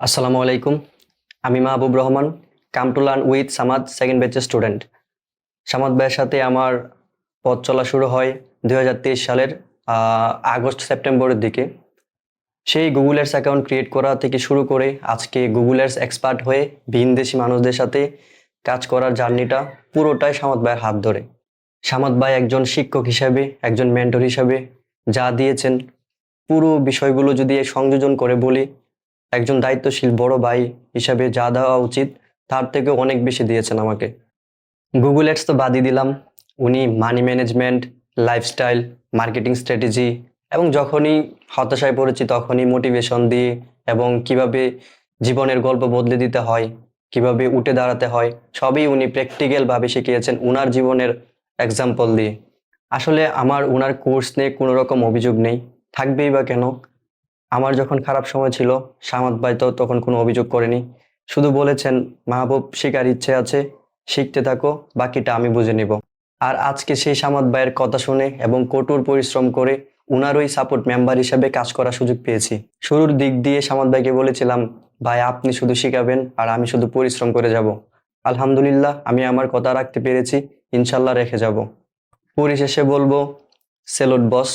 আসসালামু আলাইকুম। আমি Mahbub Rahman, come to learn with Samad second ব্যাচের স্টুডেন্ট। সামাদ ভাইয়ের সাথে আমার পথ চলা শুরু হয় 2023 সালের আগস্ট সেপ্টেম্বরের দিকে। সেই গুগল এডস অ্যাকাউন্ট ক্রিয়েট করা থেকে শুরু করে আজকে গুগল এডস এক্সপার্ট হয়ে ভিনদেশি মানুষদের সাথে কাজ করার জার্নিটা পুরোটাই সামাদ ভাইয়ের হাত ধরে। সামাদ ভাই একজন শিক্ষক হিসাবে, একজন মেন্টর হিসাবে যা দিয়েছেন, পুরো বিষয়গুলো যদি সংযোজন করে বলি, একজন দায়িত্বশীল বড় ভাই হিসাবে যা দেওয়া উচিত তার থেকে অনেক বেশি দিয়েছেন আমাকে। গুগল এডস তো বাদই দিলাম, উনি money management, lifestyle, marketing strategy এবং যখনই হতাশায় পড়েছি তখনই মোটিভেশন দিয়ে এবং কিভাবে জীবনের গল্প বদলে দিতে হয়, কিভাবে উঠে দাঁড়াতে হয়, সবই উনি প্র্যাকটিক্যাল ভাবে শিখিয়েছেন উনার জীবনের এক্সাম্পল দিয়ে। আসলে আমার উনার কোর্স নিয়ে কোনো রকম অভিযোগ নেই, থাকবেই বা কেন। আমার যখন খারাপ সময় ছিল, সামাদ ভাই তো তখন কোনো অভিযোগ করেনি, শুধু বলেছেন মাহবুব শেখার ইচ্ছে আছে, শিখতে থাকো, বাকিটা আমি বুঝে নিব। আর আজকে সেই সামাদ ভাইয়ের কথা শুনে এবং কঠোর পরিশ্রম করে উনারই সাপোর্ট মেম্বার হিসেবে কাজ করার সুযোগ পেয়েছি। শুরুর দিক দিয়ে সামাদ ভাইকে বলেছিলাম, ভাই আপনি শুধু শিখাবেন আর আমি শুধু পরিশ্রম করে যাব। আলহামদুলিল্লাহ আমি আমার কথা রাখতে পেরেছি, ইনশাল্লাহ রেখে যাব। পরিশেষে বলবো, সেলুট বস।